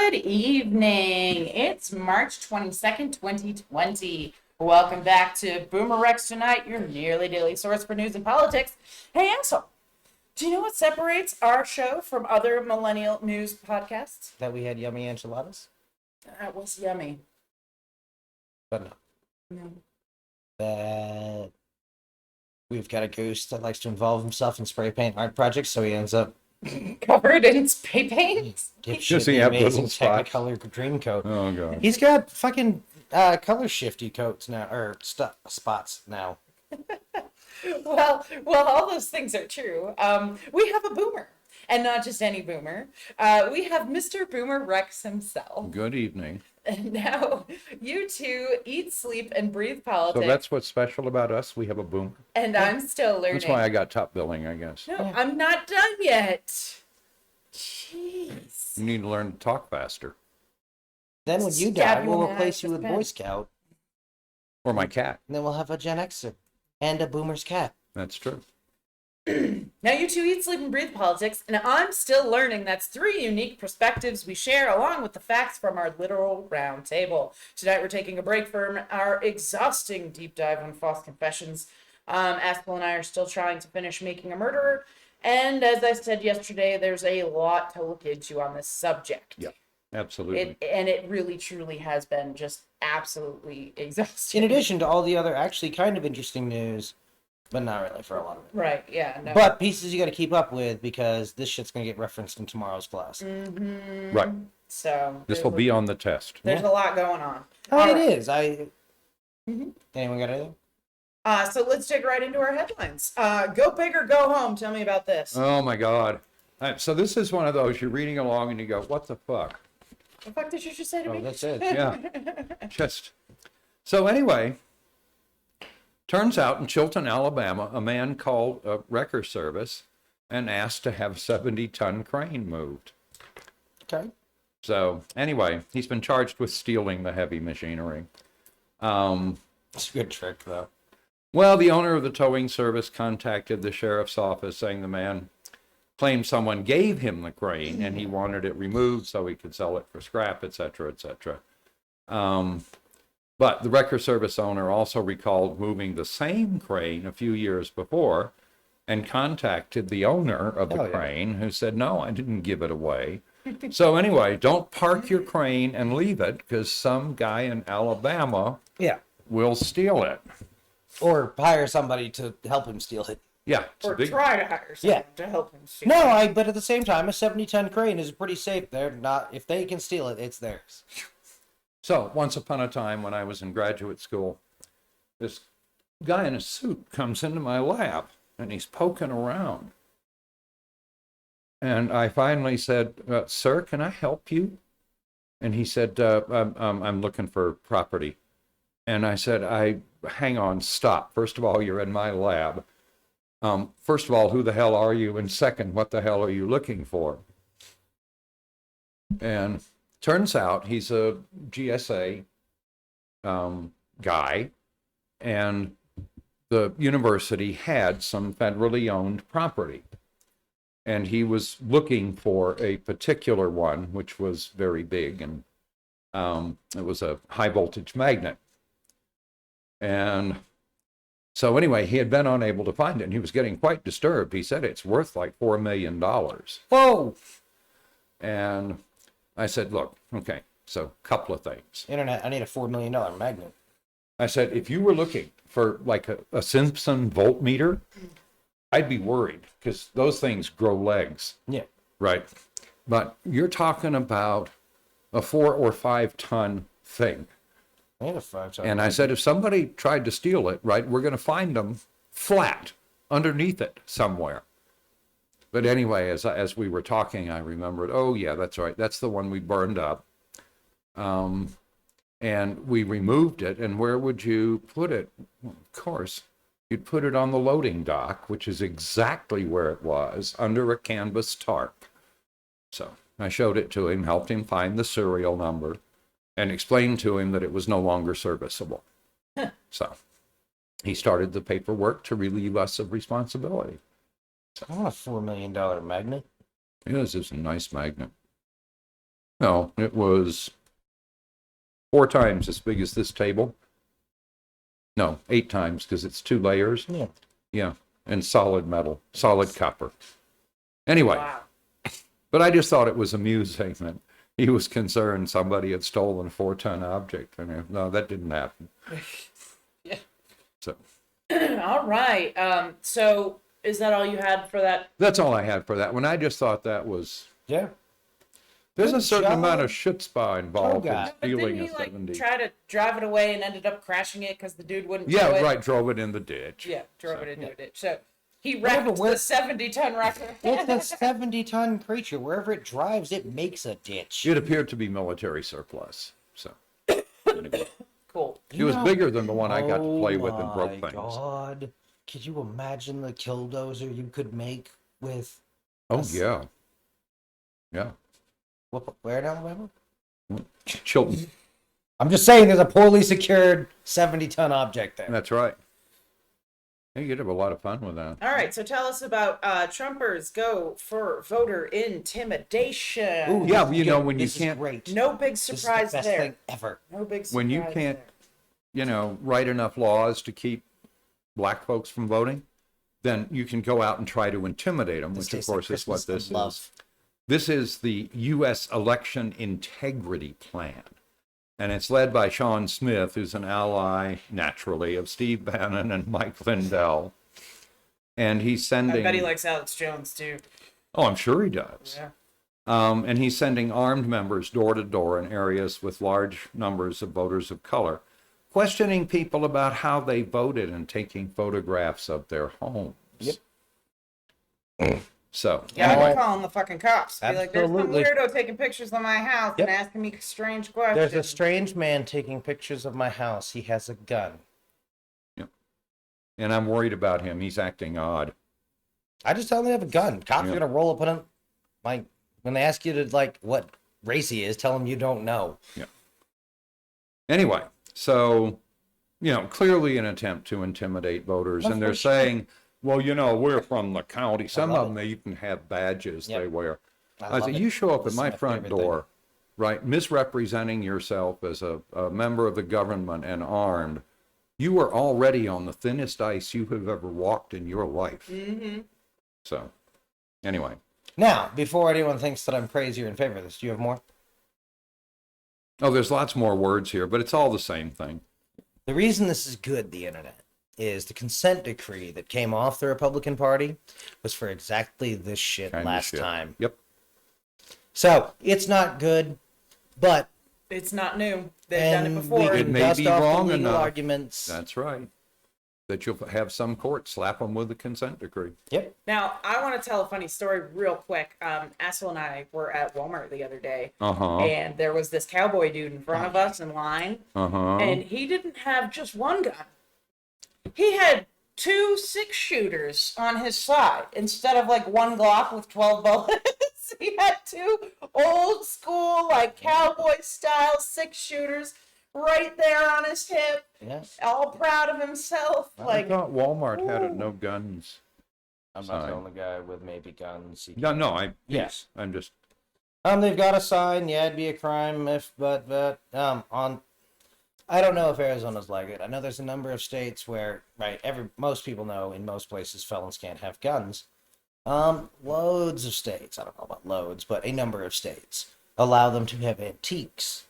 Good evening. It's March 22nd, 2020. Welcome back to BoomerRexTonight, your nearly daily source for news and politics. Hey, Ansel, do you know what separates our show from other millennial news podcasts? That we had yummy enchiladas? That was yummy. But no. No. That we've got a goose that likes to involve himself in spray paint art projects, so he ends up Covered in spray paint? Does he have little spots? Technicolor dream coat. Oh, God. He's got fucking color shifty coats now, or spots now. Well, all those things are true. We have a boomer, and not just any boomer. We have Mr. Boomer Rex himself. Good evening. And now, you two eat, sleep, and breathe politics. So that's what's special about us. We have a boomer. And I'm still learning. That's why I got top billing, I guess. No, I'm not done yet. Jeez. You need to learn to talk faster. Then when you Stab die, you we'll in the replace eye you with with a pen. Boy Scout, Or my cat. and then we'll have a Gen Xer and a Boomer's cat. That's true. Now you two eat, sleep, and breathe politics, and I'm still learning. That's three unique perspectives we share, along with the facts from our literal round table. Tonight we're taking a break from our exhausting deep dive on false confessions. Aspel and I are still trying to finish Making a Murderer, and as I said yesterday, there's a lot to look into on this subject. Yeah, absolutely. It really, truly has been just absolutely exhausting. In addition to all the other actually kind of interesting news, but not really for a lot of it. Right, yeah, no. But pieces you got to keep up with because this shit's going to get referenced in tomorrow's class. Right. So This will be on the test. there's a lot going on. Oh, All it right. is. Mhm. Anyone got anything? So let's dig right into our headlines. Go big or go home. Tell me about this. Oh, my God. So this is one of those, you're reading along and you go, what the fuck? The fuck did you just say to me? Oh, that's it. Yeah. So anyway, turns out in Chilton, Alabama, a man called a wrecker service and asked to have a 70-ton crane moved. Okay. So anyway, he's been charged with stealing the heavy machinery. It's a good trick, though. Well, the owner of the towing service contacted the sheriff's office saying the man claimed someone gave him the crane and he wanted it removed so he could sell it for scrap, etc., etc. But the wrecker service owner also recalled moving the same crane a few years before and contacted the owner of the crane who said, no, I didn't give it away. So anyway, don't park your crane and leave it because some guy in Alabama Yeah. will steal it. Or hire somebody to help him steal it. Yeah. It's a Or big, try to hire someone Yeah. to help him steal. No, but at the same time, a 70-ton crane is pretty safe. They're not. If they can steal it, it's theirs. So once upon a time when I was in graduate school, this guy in a suit comes into my lab and he's poking around. And I finally said, sir, can I help you? And he said, I'm looking for property. And I said, hang on, stop. First of all, you're in my lab. First of all, who the hell are you? And second, what the hell are you looking for? And turns out he's a GSA guy, and the university had some federally owned property. And he was looking for a particular one, which was very big, and it was a high voltage magnet. And so anyway, he had been unable to find it, and he was getting quite disturbed. He said it's worth like $4 million. Whoa! And I said, look, okay, so a couple of things. Internet, I need a $4 million magnet. I said, if you were looking for like a Simpson voltmeter, I'd be worried because those things grow legs. Yeah. Right. But you're talking about a 4 or 5 ton thing. I need a 5-ton. And I said, if somebody tried to steal it, right, we're going to find them flat underneath it somewhere. But anyway, as we were talking, I remembered, oh, yeah, that's right. That's the one we burned up. And we removed it. And where would you put it? Well, of course, you'd put it on the loading dock, which is exactly where it was, under a canvas tarp. So I showed it to him, helped him find the serial number, and explained to him that it was no longer serviceable. So he started the paperwork to relieve us of responsibility. I want a $4 million magnet. This is a nice magnet. No, it was 4 times as big as this table. No, 8 times because it's 2 layers. Yeah. Yeah, and solid metal, solid copper. Anyway, Wow. but I just thought it was amusing that he was concerned somebody had stolen a 4-ton object. I mean, no, that didn't happen. Yeah. So All right. So is that all you had for that? that's all I had for that one. I just thought that was, Yeah. there's a Good certain job. amount of chutzpah involved in Toga. But didn't stealing he a like 70. try to drive it away and ended up crashing it because the dude wouldn't Yeah, tow it? right, drove it in the ditch. Yeah, drove So, it into a ditch. So he Whatever, wrecked where- the 70-ton wrecker. It's a 70-ton creature. Wherever it drives, it makes a ditch. It appeared to be military surplus. So anyway, Cool. it was bigger than the one I got to play with and Oh broke my things. God. Could you imagine the killdozer you could make with Oh yeah. Yeah. where in Alabama? Chilton. I'm just saying there's a poorly secured 70-ton object there. That's right. Yeah, you'd have a lot of fun with that. All right, so tell us about Trumpers go for voter intimidation. Ooh, Yeah, this is you know, good. when you This is can't- great. No big This is surprise the best there. thing ever. No big surprise When you can't, write enough laws to keep black folks from voting, then you can go out and try to intimidate them, This which of tastes like course is what Christmas this and love. is. This is the U.S. Election Integrity Plan. And it's led by Sean Smith, who's an ally, naturally, of Steve Bannon and Mike Lindell. And he's sending... I bet he likes Alex Jones, too. Oh, I'm sure he does. Yeah. And he's sending armed members door to door in areas with large numbers of voters of color, questioning people about how they voted and taking photographs of their homes. Yep. So, Yeah, anyway, I'm calling the fucking cops. Be like, there's some Absolutely. weirdo taking pictures of my house Yep. and asking me strange questions. There's a strange man taking pictures of my house. He has a gun. and I'm worried about him. He's acting odd. I just tell him they have a gun. Cops Yeah. are gonna roll up on him. Like when they ask you to what race he is, tell them you don't know. Anyway, so, clearly an attempt to intimidate voters. Of And they're course. saying, well, we're from the county. Some love of them, they even have badges Yep. they wear. I love said, it. you show up This at is my my front favorite thing. door, right, misrepresenting yourself as a member of the government and armed, you are already on the thinnest ice you have ever walked in your life. Mm-hmm. So, anyway, Now, before anyone thinks that I'm crazy or in favor of this, do you have more? there's lots more words here, but it's all the same thing. The reason this is good, the internet, is the consent decree that came off the Republican Party was for exactly this shit Kind of last shit. time. Yep. So it's not good, but It's not new. They've done it and before. we It can may dust be off the wrong legal enough. arguments. That's right. That you'll have some court slap them with a consent decree. Yep. Now, I want to tell a funny story real quick. Assel and I were at Walmart the other day, Uh-huh. and there was this cowboy dude in front of us in line, Uh-huh. and he didn't have just one gun. He had 2 6-shooters on his side instead of like one Glock with 12 bullets. He had 2 old school, like cowboy style 6-shooters right there on his hip, Yeah. all proud of himself. I Like, thought Walmart had a Ooh. no guns. I'm not Sign. the only guy with maybe guns. No, Yes. I'm just, They've got a sign. Yeah, it'd be a crime if, but on. I don't know if Arizona's like it. I know there's a number of states where, right, most people know in most places felons can't have guns. Loads of states. I don't know about loads, but a number of states allow them to have antiques.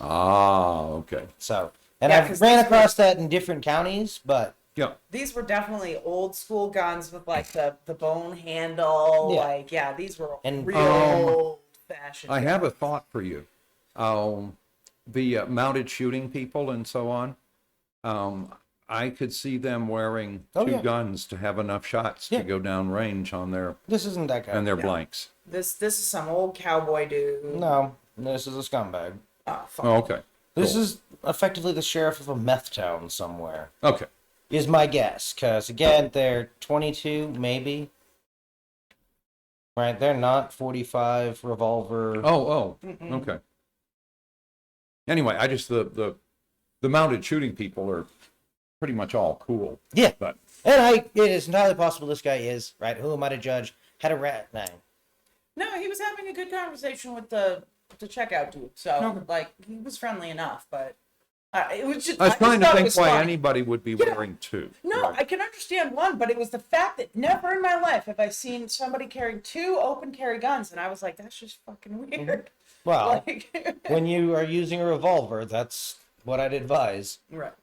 okay. So, and Yeah, I've 'cause ran these across that in different counties, but Yeah. these were definitely old school guns with like the bone handle. Yeah. Like, yeah, these were And- real old fashioned. I have a thought for you. The mounted shooting people and so on, I could see them wearing Oh, 2 yeah. guns to have enough shots Yeah. to go down range on their this isn't that guy. and their blanks. This is some old cowboy dude. No, this is a scumbag. Oh, fuck. Oh, okay. This Cool. is effectively the sheriff of a meth town somewhere. Okay. Is my guess, because again, they're 22, maybe. Right, they're not 45 revolver. Oh, Mm-mm. okay. Anyway, I just the mounted shooting people are pretty much all cool. Yeah, But and it is entirely possible this guy is right. Who am I to judge? Had a rat name. No, he was having a good conversation with the checkout dude. So like he was friendly enough, but it was just. I was trying to thought it think was why funny. anybody would be wearing two. No, I can understand one, but it was the fact that never in my life have I seen somebody carrying two open carry guns, and I was like, that's just fucking weird. Well, Like, when you are using a revolver, that's what I'd advise. right.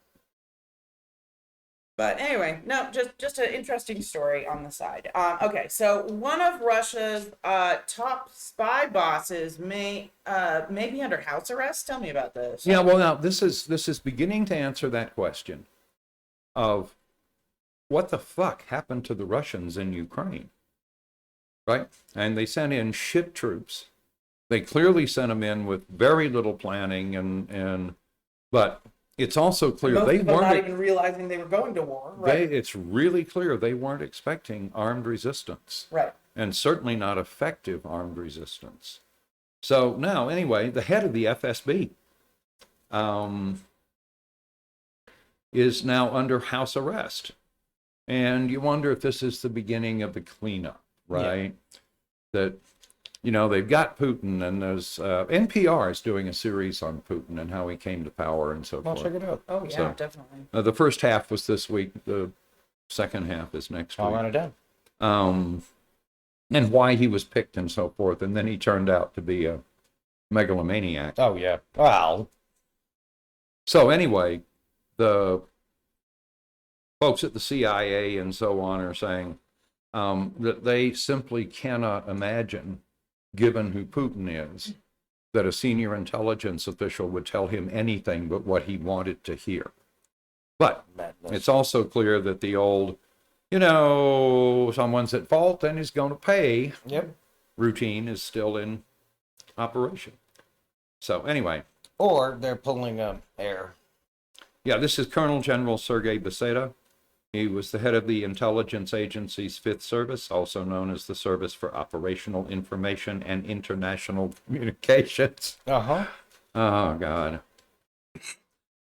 But anyway, no, just an interesting story on the side. Okay, so one of Russia's top spy bosses may be under house arrest. Tell me about this. Yeah, well, now this is beginning to answer that question of what the fuck happened to the Russians in Ukraine, right? And they sent in shit troops. They clearly sent them in with very little planning, but it's also clear Most they people weren't. not even realizing they were going to war. Right. It's really clear they weren't expecting armed resistance, Right. and certainly not effective armed resistance. So now, anyway, the head of the FSB is now under house arrest, and you wonder if this is the beginning of the cleanup, right? That, you know, they've got Putin, and there's NPR is doing a series on Putin and how he came to power and so I'll forth. check it out. Oh yeah, So, definitely. The first half was this week. The second half is next I'll week. run it down. And why he was picked and so forth. And then he turned out to be a megalomaniac. Oh, yeah. Well, So anyway, the folks at the CIA and so on are saying that they simply cannot imagine, given who Putin is, that a senior intelligence official would tell him anything but what he wanted to hear. But madness. it's also clear that the old, you know, someone's at fault and he's going to pay Yep. routine is still in operation. So anyway, Or they're pulling air. yeah, this is Colonel General Sergei Beseda. He was the head of the intelligence agency's Fifth Service, also known as the Service for Operational Information and International Communications. Uh-huh. Oh, God.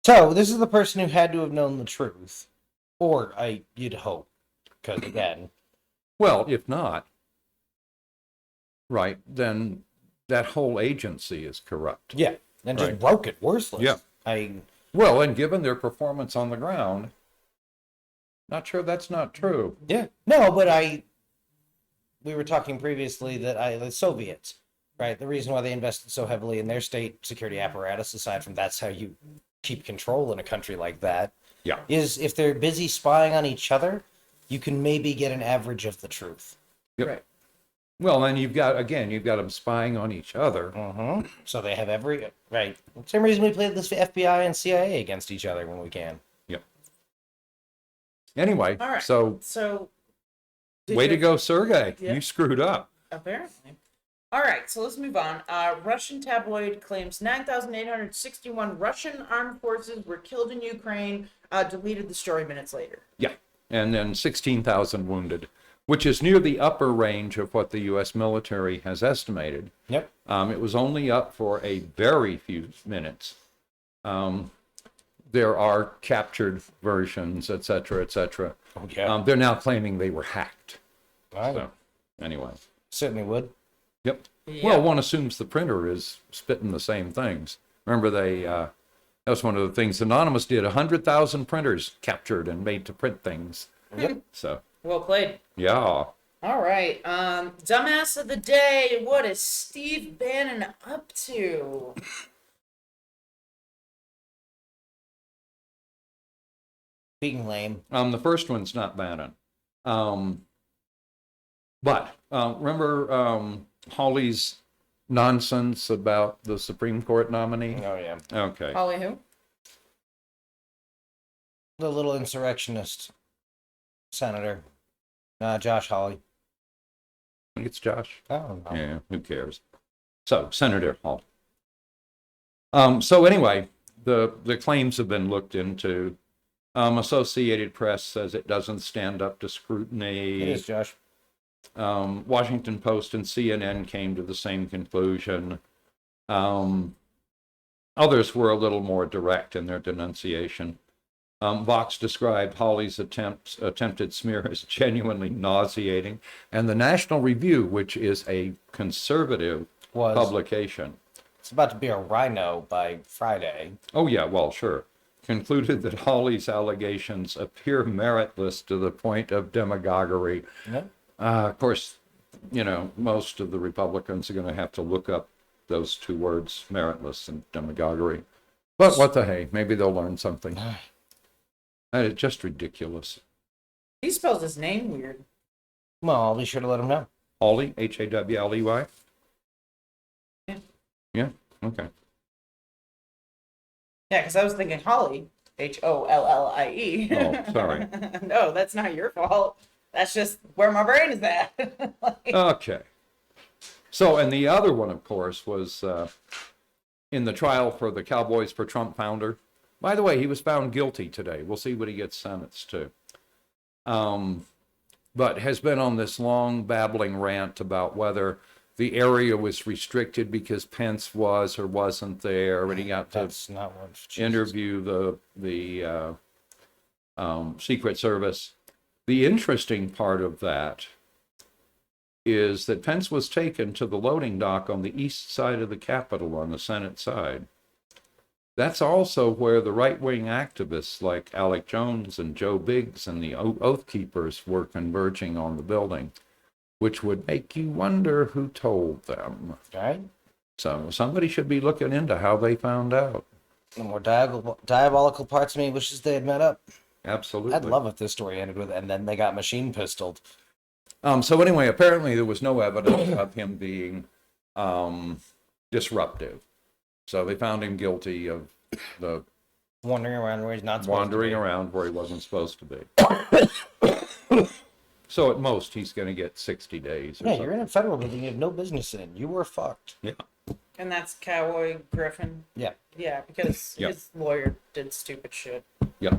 So, this is the person who had to have known the truth. Or, you'd hope. Because, again... Well, if not, right, then that whole agency is corrupt. Yeah. And just Right. broke it. Worthless. Yeah. Well, and given their performance on the ground, not sure that's not true. Yeah. No, but we were talking previously that the Soviets, right? The reason why they invested so heavily in their state security apparatus, aside from that's how you keep control in a country like that, Yeah. is if they're busy spying on each other, you can maybe get an average of the truth. Yep. Right. Well, and you've got them spying on each other. Mm-hmm. So they have every... Right. Same reason we play this FBI and CIA against each other when we can. Yep. Anyway, All right. so did way you- to go, Sergey. Yeah. You screwed up. Apparently. All right, so let's move on. Russian tabloid claims 9,861 Russian armed forces were killed in Ukraine. Deleted the story minutes later. Yeah. And then 16,000 wounded, which is near the upper range of what the U.S. military has estimated. Yep. It was only up for a very few minutes. There are captured versions, et cetera, et cetera. Oh, yeah. They're now claiming they were hacked. I So, anyway. certainly would. Yep. Yeah. Well, one assumes the printer is spitting the same things. Remember, that was one of the things Anonymous did. 100,000 printers captured and made to print things. Yep. So, Well played. yeah. All right. Dumbass of the day. What is Steve Bannon up to? Being lame. The first one's not Bannon. But remember Hawley's nonsense about the Supreme Court nominee? Oh, yeah. Okay. Holly who? The little insurrectionist senator. Josh Hawley. It's Josh. Oh, no. Yeah, who cares? So, Senator Hall. So anyway, the claims have been looked into. Associated Press says it doesn't stand up to scrutiny. It is, Josh. Washington Post and CNN came to the same conclusion. Others were a little more direct in their denunciation. Vox described Hawley's attempted smear as genuinely nauseating, and the National Review, which is a conservative publication, It's about to be a rhino by Friday. Oh, yeah, well, sure. Concluded that Hawley's allegations appear meritless to the point of demagoguery. Yeah. Of course, most of the Republicans are going to have to look up those two words, meritless and demagoguery. But what the hey, maybe they'll learn something. That is just ridiculous. He spells his name weird. Well, I'll be sure to let him know. Hawley, Hawley? Yeah. Yeah, okay. Yeah, because I was thinking Holly, Hollie. Oh, sorry. No, that's not your fault. That's just where my brain is at. Okay. So, and the other one, of course, was in the trial for the Cowboys for Trump founder. By the way, he was found guilty today. We'll see what he gets sentenced to. But has been on this long babbling rant about whether the area was restricted because Pence was or wasn't there, and he got to That's not what. interview the Secret Service. The interesting part of that is that Pence was taken to the loading dock on the east side of the Capitol on the Senate side. That's also where the right-wing activists like Alec Jones and Joe Biggs and the Oath Keepers were converging on the building, which would make you wonder who told them. Right? So somebody should be looking into how they found out. The more diabolical parts of me wishes they had met up. Absolutely. I'd love if this story ended with, and then they got machine pistoled. So anyway, apparently there was no evidence of him being disruptive. So they found him guilty of the Wandering around where he's not supposed wandering to be. around where he wasn't supposed to be. So at most he's going to get 60 days. Or Yeah, something. you're in a federal building you have no business in. You were fucked. Yeah. And that's Cowboy Griffin. Yeah. Yeah, because Yeah. his lawyer did stupid shit. Yeah.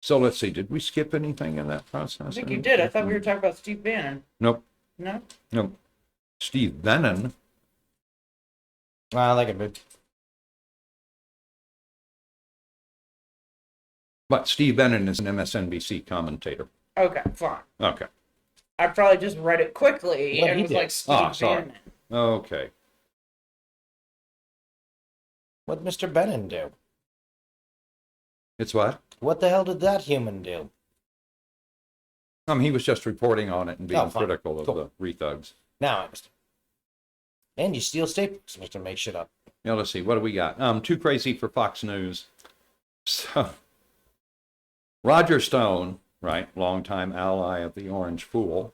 So let's see. Did we skip anything in that process? I think you did. I thought we were talking about Steve Bannon. Nope. No? Nope. Steve Bannon. I like it, dude. But Steve Bannon is an MSNBC commentator. Okay, fine. Okay. I probably just read it quickly What and he was did. like Steve Sorry. Bannon. Okay. What'd Mr. Bannon do? It's what? What the hell did that human do? He was just reporting on it and being Oh, fine. critical of Cool. the re-thugs. Now I understand. And you steal staples, Mr. Make Shit Up. Now, let's see. What do we got? Too crazy for Fox News. So, Roger Stone, right, longtime ally of the Orange Fool,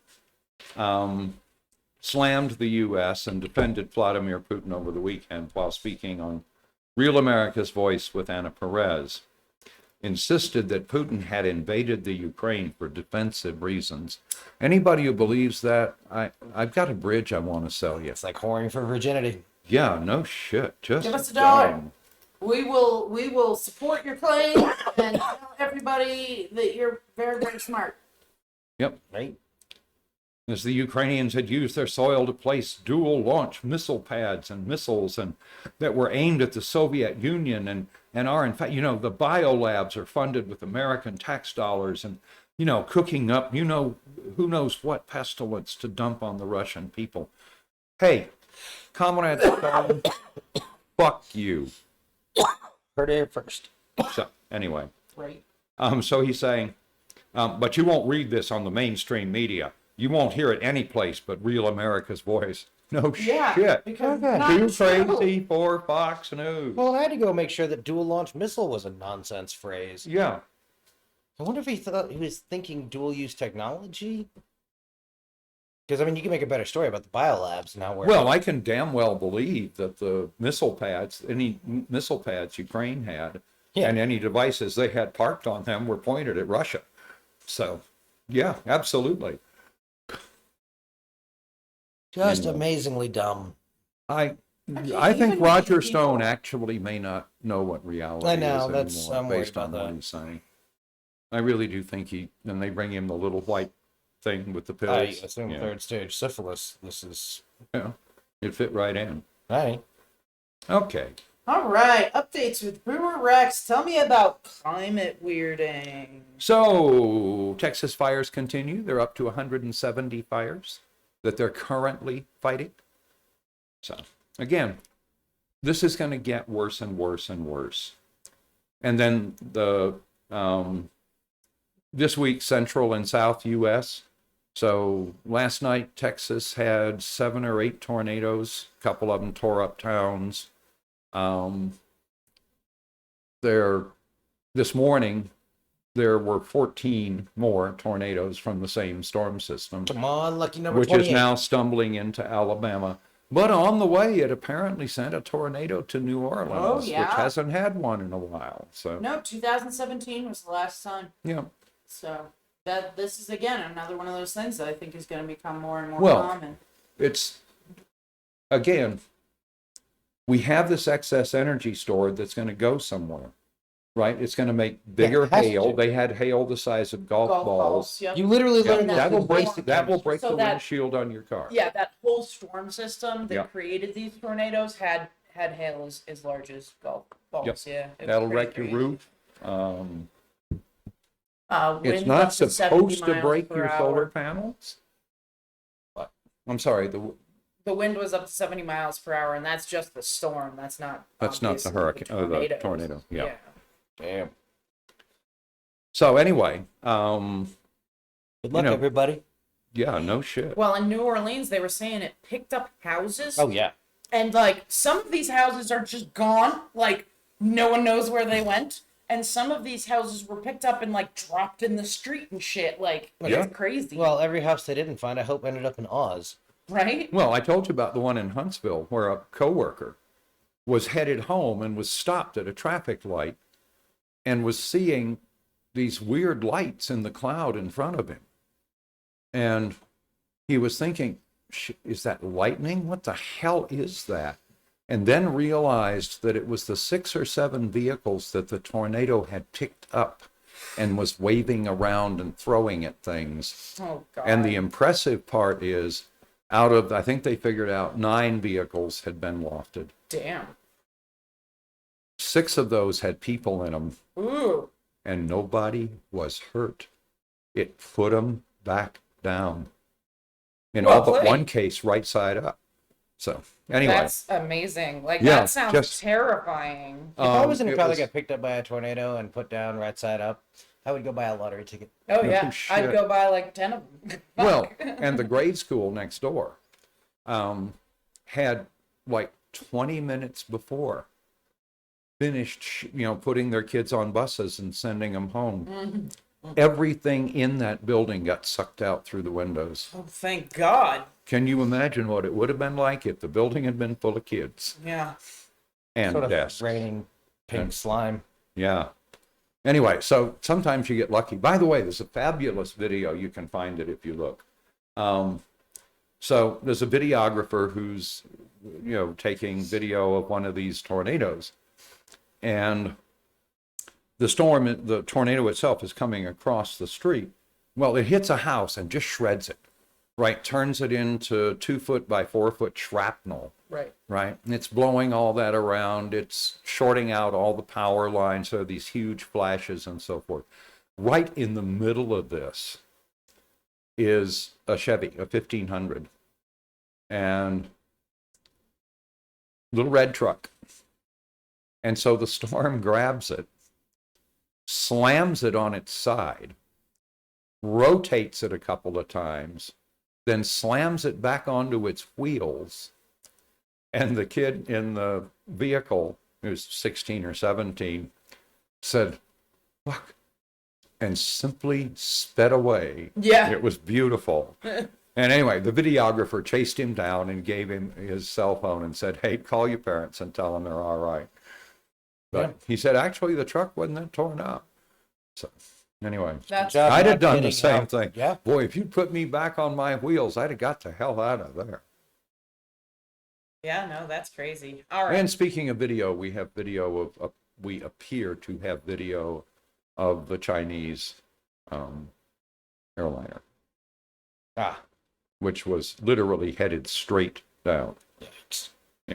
slammed the U.S. and defended Vladimir Putin over the weekend while speaking on Real America's Voice with Anna Perez. Insisted that Putin had invaded the Ukraine for defensive reasons. Anybody who believes that, I've got a bridge I want to sell you. It's like whoring for virginity. Yeah, no shit. Just Give us $1. dumb. We will support your claim and tell everybody that you're very, very smart. Yep. Right? As the Ukrainians had used their soil to place dual-launch missile pads and missiles and that were aimed at the Soviet Union and are, in fact, the biolabs are funded with American tax dollars and, cooking up, who knows what pestilence to dump on the Russian people. Hey, Comrade Stone, fuck you. Heard it here first. So, anyway, Right. so he's saying, but you won't read this on the mainstream media. You won't hear it any place but Real America's Voice. No Yeah, shit. because Okay. not Too true. crazy for Fox News. Well, I had to go make sure that dual launch missile was a nonsense phrase. Yeah. I wonder if he thought he was thinking dual use technology. Because you can make a better story about the biolabs now. Where Well, I can damn well believe that the missile pads, any missile pads Ukraine had, Yeah. and any devices they had parked on them were pointed at Russia. So, yeah, absolutely. just Anyway. amazingly dumb. I even think Roger people- Stone actually may not know what reality I know, is that's- anymore, I'm worried based on about what that. he's saying. I really do think and they bring him the little white thing with the I pills. assume yeah. third stage syphilis. This is Yeah, it fit right in. right. Okay. All right, updates with Boomer Rex. Tell me about climate weirding. So, Texas fires continue. They're up to 170 fires that they're currently fighting. So, again, this is going to get worse and worse and worse. And then this week, Central and South U.S. So last night, Texas had 7 or 8 tornadoes. A couple of them tore up towns. This morning, there were 14 more tornadoes from the same storm system, Come on, lucky number which 28. is now stumbling into Alabama. But on the way, it apparently sent a tornado to New Orleans, yeah. which hasn't had one in a while. So No, 2017 was the last time. yeah. So this is again another one of those things that I think is going to become more and more Well, common. It's, again, we have this excess energy stored that's going to go somewhere, right? It's going to make bigger it has hail. to. They had hail the size of golf balls. Yep. You literally Yeah, learned that will this. break. That will break So the that- windshield on your car. Yeah, that whole storm system that Yeah. created these tornadoes had hail as large as golf balls. Yep. Yeah, it was That'll pretty wreck your crazy. roof. It's Winds not up to 70 supposed to miles break per your hour. solar panels. But I'm sorry. The wind was up to 70 miles per hour, and that's just the storm. That's not. That's not the obviously hurricane. The tornadoes. tornado. Yeah. Damn. So anyway, Good luck, know- everybody. yeah, no shit. Well, in New Orleans, they were saying it picked up houses. Oh, yeah. And like some of these houses are just gone. Like no one knows where they went. And some of these houses were picked up and like dropped in the street and shit. Like Yeah. it's crazy. Well, every house they didn't find, I hope, ended up in Oz. right? Well, I told you about the one in Huntsville where a coworker was headed home and was stopped at a traffic light and was seeing these weird lights in the cloud in front of him. And he was thinking, is that lightning? What the hell is that? And then realized that it was the 6 or 7 vehicles that the tornado had picked up and was waving around and throwing at things. Oh god. And the impressive part is, out of, I think they figured out 9 vehicles had been lofted. damn. 6 of those had people in them, Ooh. and nobody was hurt. It put them back down. In all Well but played. one case, right side up. So, anyway. That's amazing. Like Yeah, that sounds just- terrifying. If I was in a it car that was- got picked up by a tornado and put down right side up, I would go buy a lottery ticket. Oh No yeah. shit. I'd go buy like 10 of them. Well, and the grade school next door had like 20 minutes before finished, putting their kids on buses and sending them home. Everything in that building got sucked out through the windows. Oh, thank God. Can you imagine what it would have been like if the building had been full of kids Yeah. and Sort of desks? raining pink And- slime. Yeah. Anyway, so sometimes you get lucky. By the way, there's a fabulous video. You can find it if you look. So there's a videographer who's, taking video of one of these tornadoes. And the tornado itself is coming across the street. Well, it hits a house and just shreds it, right? Turns it into 2-foot by 4-foot shrapnel. Right. And it's blowing all that around. It's shorting out all the power lines. So these huge flashes and so forth. Right in the middle of this is a Chevy, a 1500. And little red truck. And so the storm grabs it, slams it on its side, rotates it a couple of times, then slams it back onto its wheels. And the kid in the vehicle, who was 16 or 17, said, look, and simply sped away. Yeah. It was beautiful. And anyway, the videographer chased him down and gave him his cell phone and said, hey, call your parents and tell them they're all right. But he said, actually, the truck wasn't that torn up. So anyway, That's job. I'd not have done the getting same out. thing. Yeah. Boy, if you put me back on my wheels, I'd have got the hell out of there. yeah, no, that's crazy. All right. And speaking of video, we have video of, we appear to have video of the Chinese airliner, Ah. which was literally headed straight down. Yikes. Yeah.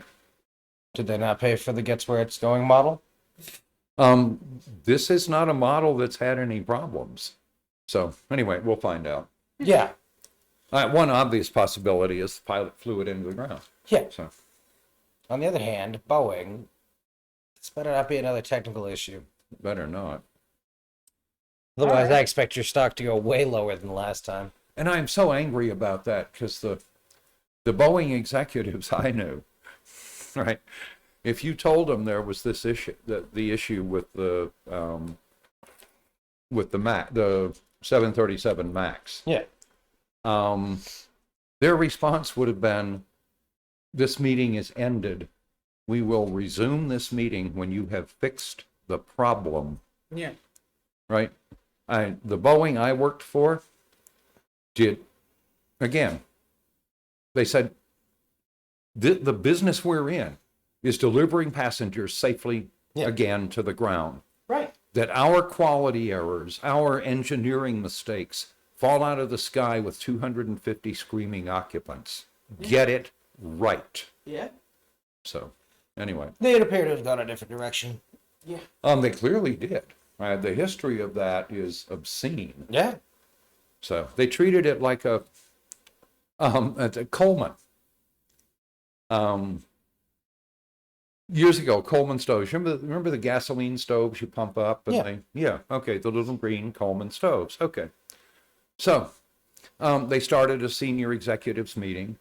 Did they not pay for the gets where it's going model? This is not a model that's had any problems. So anyway, we'll find out. Yeah. One obvious possibility is the pilot flew it into the ground. Yeah. So On the other hand, Boeing, this better not be another technical issue. Better not. Otherwise, Alright. I expect your stock to go way lower than last time. And I'm so angry about that because the Boeing executives I knew, right? If you told them there was this issue, the issue with the Mac, the 737 Max, Yeah. their response would have been, "This meeting is ended. We will resume this meeting when you have fixed the problem." Yeah. Right? The Boeing I worked for did, again, they said, the business we're in is delivering passengers safely again to the ground. Right. That our quality errors, our engineering mistakes fall out of the sky with 250 screaming occupants. Get it right. Yeah. So, anyway. They'd appear to have gone a different direction. Yeah. They clearly did. The history of that is obscene. Yeah. So they treated it like a Coleman. Years ago, Coleman stoves. Remember the gasoline stoves you pump up? And okay, the little green Coleman stoves. Okay. So they started a senior executives meeting,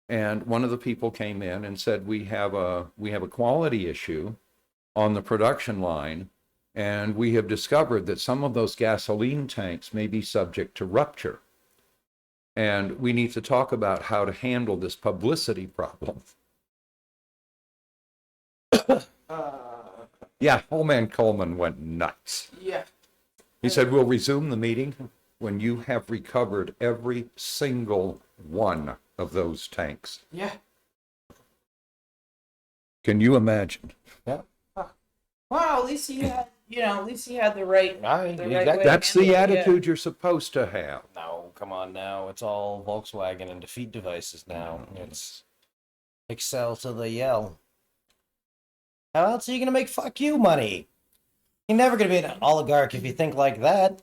and one of the people came in and said, we have a quality issue on the production line, and we have discovered that some of those gasoline tanks may be subject to rupture. And we need to talk about how to handle this publicity problem. Yeah, old man Coleman went nuts. Yeah. He said, we'll resume the meeting when you have recovered every single one of those tanks. Yeah. Can you imagine? Yeah. Well, at least he had, at least he had the right. Right, the right exactly. way to That's the handle it, yeah. attitude you're supposed to have. No, come on now. It's all Volkswagen and defeat devices now. It's Excel to the yell. How else are you going to make fuck you money? You're never going to be an oligarch if you think like that.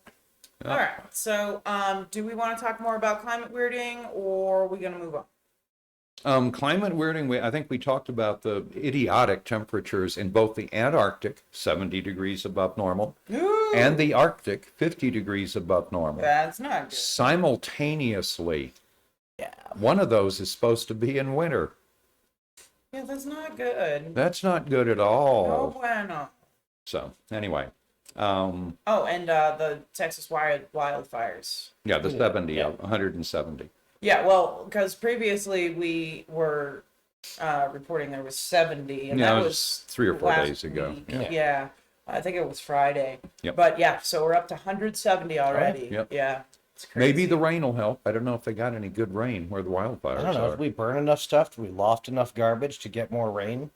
All right. So, do we want to talk more about climate weirding, or are we going to move on? Climate weirding, I think we talked about the idiotic temperatures in both the Antarctic, 70 degrees above normal, Ooh, and the Arctic, 50 degrees above normal. that's not good. Simultaneously. Yeah. One of those is supposed to be in winter. Yeah, that's not good. That's not good at No all. bueno. So, anyway. Oh, and the Texas wildfires. Yeah, the 70, Yeah. 170. Yeah, well, because previously we were reporting there was 70, and Yeah, that it was was 3 or 4 last days ago. week. Yeah. Yeah, I think it was Friday. Yep. But yeah, so we're up to 170 already. Yep. Yeah, it's crazy. Maybe the rain will help. I don't know if they got any good rain where the wildfires I don't know. are. If we burn enough stuff, do we loft enough garbage to get more rain?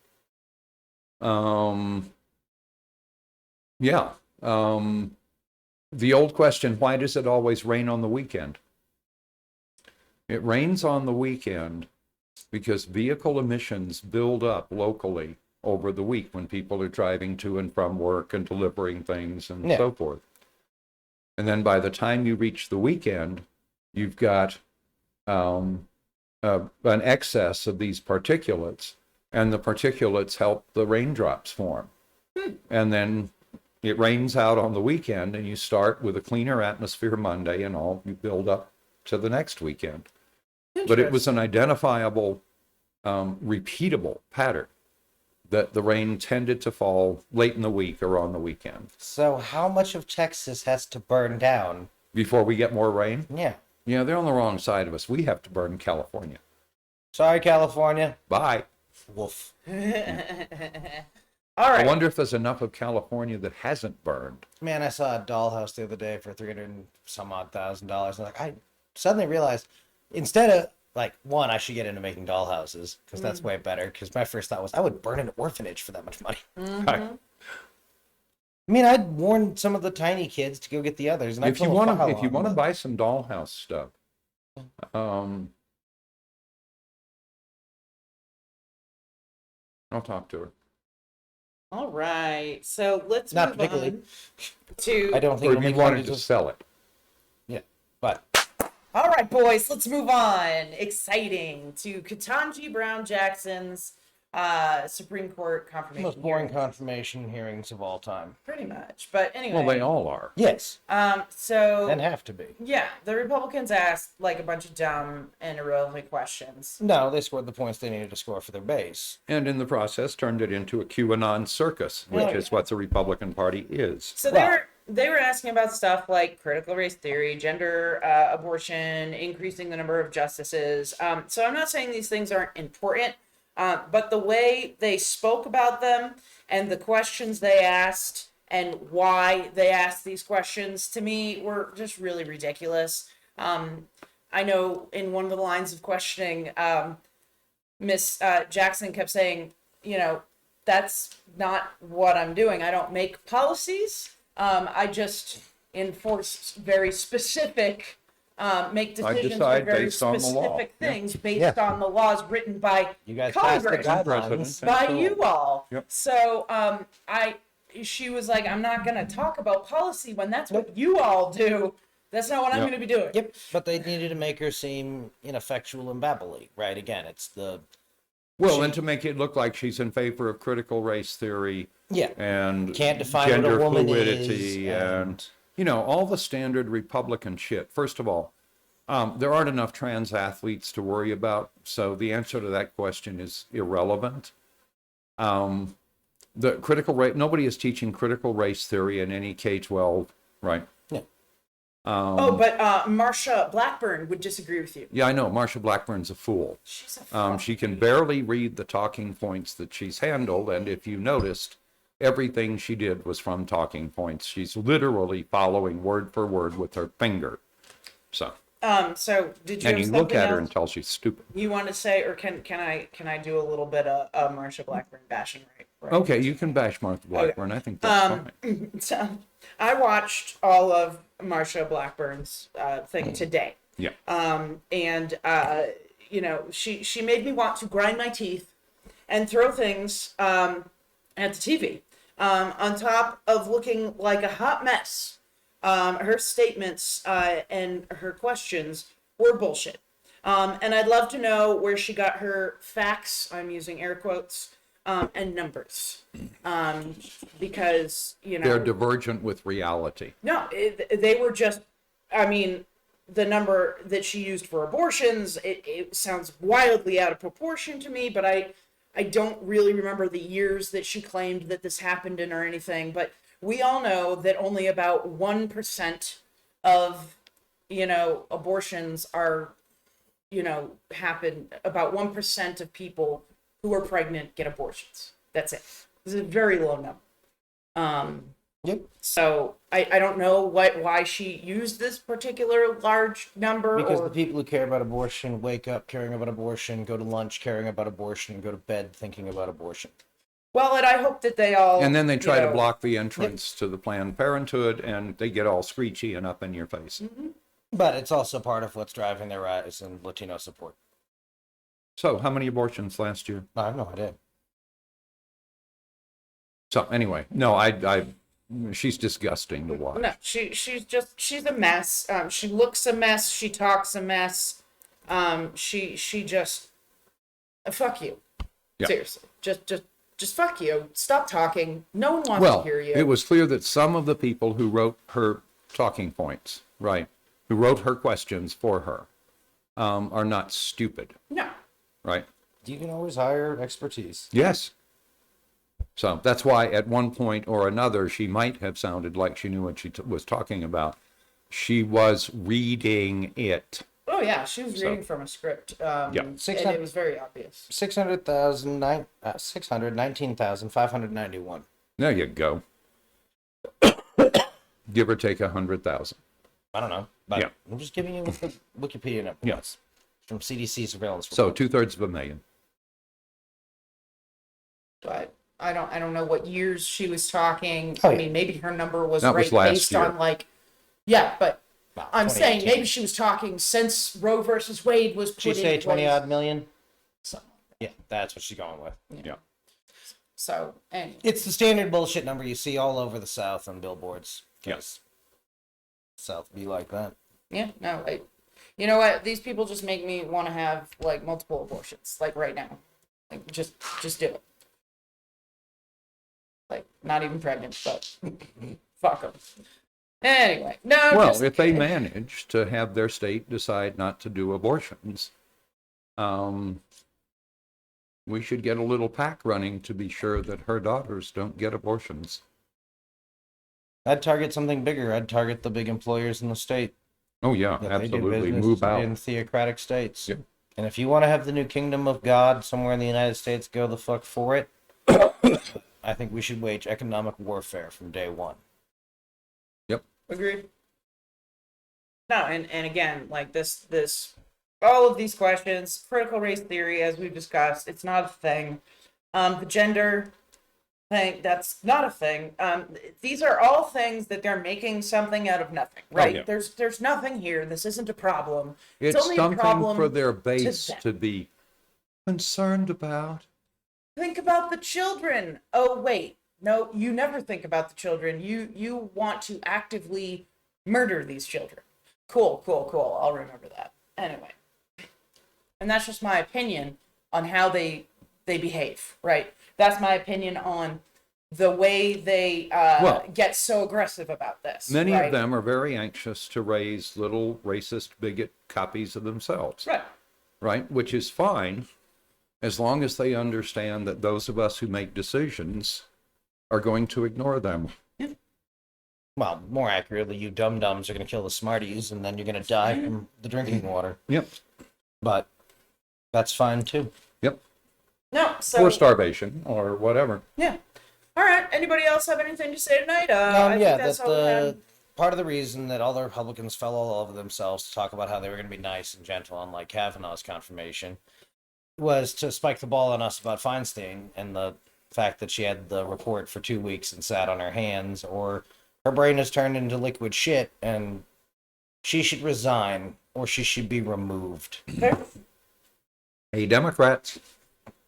Yeah. The old question, why does it always rain on the weekend? It rains on the weekend because vehicle emissions build up locally over the week when people are driving to and from work and delivering things and so forth. And then by the time you reach the weekend, you've got an excess of these particulates, and the particulates help the raindrops form. And then it rains out on the weekend, and you start with a cleaner atmosphere Monday, and all you build up to the next weekend. But it was an identifiable, repeatable pattern that the rain tended to fall late in the week or on the weekend. So how much of Texas has to burn down? Before we get more rain? Yeah. Yeah, they're on the wrong side of us. We have to burn California. Sorry, California. Bye. Woof. All I right. wonder if there's enough of California that hasn't burned. Man, I saw a dollhouse the other day for $300 and some odd $1,000. And I suddenly realized, instead of I should get into making dollhouses because that's way better. Because my first thought was I would burn an orphanage for that much money. Right. I mean, I'd warn some of the tiny kids to go get the others. And If you want to buy some dollhouse stuff, I'll talk to her. All right. So let's Not move particularly. on to. I don't think Or if it'll you make wanted money to just- sell it. Yeah, but All right, boys, let's move on. Exciting to Ketanji Brown Jackson's Supreme Court confirmation. Most boring hearings. confirmation hearings of all time. Pretty much. But anyway. Well, they all are. Yes, So and have to be. yeah, the Republicans asked like a bunch of dumb and irrelevant questions. No, they scored the points they needed to score for their base. And in the process, turned it into a QAnon circus, which Yeah. is what the Republican Party is. So they were asking about stuff like critical race theory, gender, abortion, increasing the number of justices. So I'm not saying these things aren't important, but the way they spoke about them and the questions they asked and why they asked these questions to me were just really ridiculous. I know in one of the lines of questioning, Miss Jackson kept saying, that's not what I'm doing. I don't make policies. I just enforce very specific, make decisions for decide very based on the law. specific things based on the laws written by You guys passed the Congress, guidelines. by So- you all. Yep. So she was like, I'm not going to talk about policy when that's what you all do. That's not what I'm Yep. going to be doing. Yep, but they needed to make her seem ineffectual and babbly, right? Again, it's the Well, and to make it look like she's in favor of critical race theory yeah. and Can't define what a gender woman fluidity is, and all the standard Republican shit. First of all, there aren't enough trans athletes to worry about, so the answer to that question is irrelevant. The critical race, nobody is teaching critical race theory in any K-12, right? Yeah. But Marsha Blackburn would disagree with you. Yeah, I know. Marsha Blackburn's a fool. She's a fuck. She can barely read the talking points that she's handled, and if you noticed, everything she did was from talking points. She's literally following word for word with her finger. So Did you and have you look something at her else and tell she's stupid. you want to say, or can I do a little bit of Marsha Blackburn bashing right? Okay, you can bash Martha Blackburn. I think that's fine. So I watched all of Marsha Blackburn's thing today. Yeah. She made me want to grind my teeth and throw things at the TV. On top of looking like a hot mess, her statements and her questions were bullshit. And I'd love to know where she got her facts, I'm using air quotes, and numbers. Because, They're divergent with reality. no, they were just, the number that she used for abortions, it sounds wildly out of proportion to me, but I don't really remember the years that she claimed that this happened in or anything, but we all know that only about 1% of, abortions are, happen. About 1% of people who are pregnant get abortions. That's it. It's a very low number. Yep. So I don't know why she used this particular large number. Because or... the people who care about abortion wake up caring about abortion, go to lunch caring about abortion, and go to bed thinking about abortion. Well, and I hope that they all... And then they try to block the entrance to the Planned Parenthood, and they get all screechy and up in your face. Mm-hmm. But it's also part of what's driving their rise in Latino support. So, how many abortions last year? I have no idea. So, anyway, no, she's disgusting to watch. No, she's a mess. She looks a mess. She talks a mess. She just... fuck you. Yeah. Seriously. Just fuck you. Stop talking. No one wants to hear you. It was clear that some of the people who wrote her talking points, right, who wrote her questions for her, are not stupid, No. right? You can always hire expertise. Yes. So that's why at one point or another, she might have sounded like she knew what she was talking about. She was reading it. Oh, yeah. She was reading from a script. Yeah. And it was very obvious. 619,591. There you go. Give or take 100,000. I don't know. But Yeah. I'm just giving you what the Wikipedia number Yeah. was. From CDC surveillance. So report. 2/3 of a million. But I don't know what years she was talking. Oh, I yeah. mean, maybe her number was That right was last based year. on but Wow, I'm saying 2018. maybe she was talking since Roe versus Wade was put She in say 20 place. odd million? Something. Yeah, that's what she's going with. Yeah. So, anyway. It's the standard bullshit number you see all over the South on billboards. Yes. South be like that. Yeah, no, you know what? These people just make me want to have multiple abortions, right now. Like, just do it. Like, not even pregnant, but fuck them. Anyway, no. Well, just, if they manage to have their state decide not to do abortions, we should get a little pack running to be sure that her daughters don't get abortions. I'd target something bigger. I'd target the big employers in the state. Oh yeah, That they do absolutely. business Move out. in theocratic states. Yep. And if you want to have the new kingdom of God somewhere in the United States, go the fuck for it. I think we should wage economic warfare from day one. Yep. Agreed. No, and again, like this, all of these questions, critical race theory, as we've discussed, it's not a thing. The gender thing, that's not a thing. These are all things that they're making something out of nothing, right? yeah. There's nothing here. This isn't a problem. It's only a something problem for their to base them. to be concerned about. Think about the children. Oh wait, no, you never think about the children. You want to actively murder these children. Cool. I'll remember that. Anyway, and that's just my opinion on how they behave, right? That's my opinion on the way they get so aggressive about this. Many right? of them are very anxious to raise little racist bigot copies of themselves. Right. Right? Which is fine, as long as they understand that those of us who make decisions are going to ignore them. Well, more accurately, you dum-dums are going to kill the smarties, and then you're going to die from the drinking water. Yep. But that's fine, too. Yep. No, so Or starvation or whatever. yeah. All right. Anybody else have anything to say tonight? I think Yeah, that's that all we had. part of the reason that all the Republicans fell all over themselves to talk about how they were going to be nice and gentle, unlike Kavanaugh's confirmation, was to spike the ball on us about Feinstein and the fact that she had the report for 2 weeks and sat on her hands, or her brain has turned into liquid shit and she should resign or she should be removed. Okay. Hey, Democrats,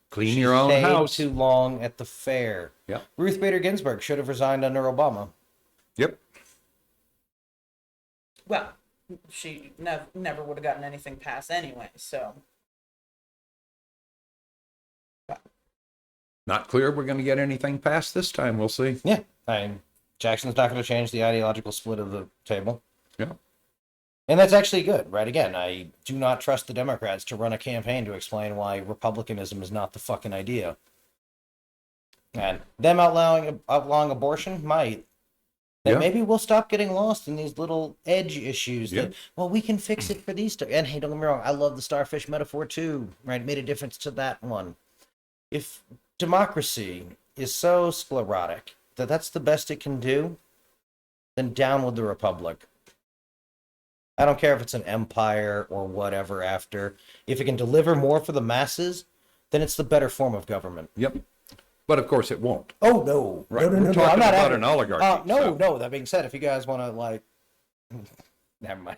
clean She your own stayed house. too long at the fair. Yep. Ruth Bader Ginsburg should have resigned under Obama. Yep. Well, she never would have gotten anything passed anyway, so. Not clear we're going to get anything passed this time. We'll see. Yeah, Jackson's not going to change the ideological split of the table. Yeah. And that's actually good, right? Again, I do not trust the Democrats to run a campaign to explain why Republicanism is not the fucking idea. And them outlawing abortion might. Then Yeah. maybe we'll stop getting lost in these little edge issues that, Yeah. well, we can fix it for these. And hey, don't get me wrong, I love the starfish metaphor too, right? It made a difference to that one. If democracy is so sclerotic that that's the best it can do, then down with the republic. I don't care if it's an empire or whatever after. If it can deliver more for the masses, then it's the better form of government. Yep. But of course it won't. Oh, no. Right. No, We're I'm talking not about having an oligarchy. No, so- That being said, if you guys want to, like... Never mind.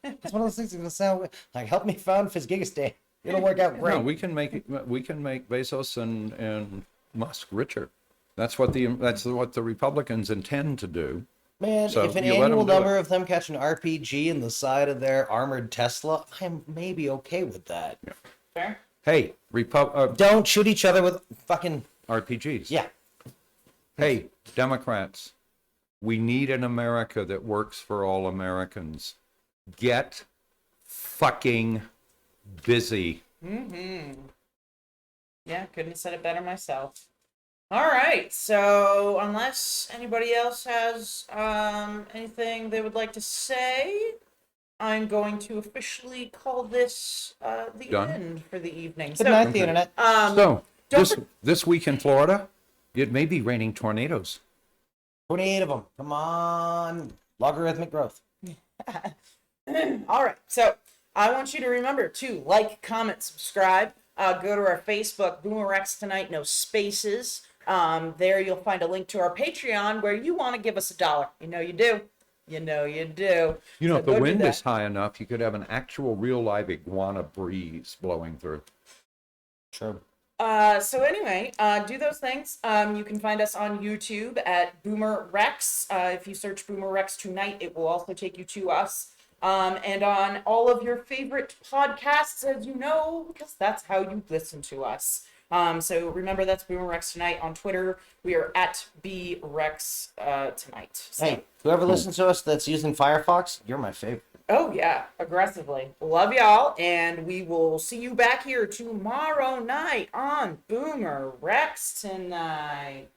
It's one of those things that's going to sound... Like, help me found Fitzgigistan. It'll work out great. No, we can make Bezos and Musk richer. That's what the Republicans intend to do. Man, So if an you let 'em annual do it. number of them catch an RPG in the side of their armored Tesla, I'm maybe okay with that. Fair. Hey, Don't shoot each other with fucking... RPGs. Yeah. Hey, Democrats, we need an America that works for all Americans. Get fucking busy. Yeah, couldn't have said it better myself. All right, so unless anybody else has anything they would like to say, I'm going to officially call this the Done. end for the evening. Good night, the internet. So, don't this week in Florida, it may be raining tornadoes. 28 of them. Come on. Logarithmic growth. All right, so I want you to remember to like, comment, subscribe. Go to our Facebook, BoomerRexTonight, no spaces. There you'll find a link to our Patreon where you want to give us $1. You know you do. You know you do. You know, So if the go do wind that. is high enough, you could have an actual real live iguana breeze blowing through. True. So anyway, do those things. You can find us on YouTube at BoomerRex. If you search BoomerRexTonight, it will also take you to us. And on all of your favorite podcasts, as you know, because that's how you listen to us. So remember, that's BoomerRex Tonight on Twitter. We are at BRex Tonight. So, Hey, whoever listens to us that's using Firefox, you're my favorite. oh yeah, aggressively. Love y'all, and we will see you back here tomorrow night on BoomerRex Tonight.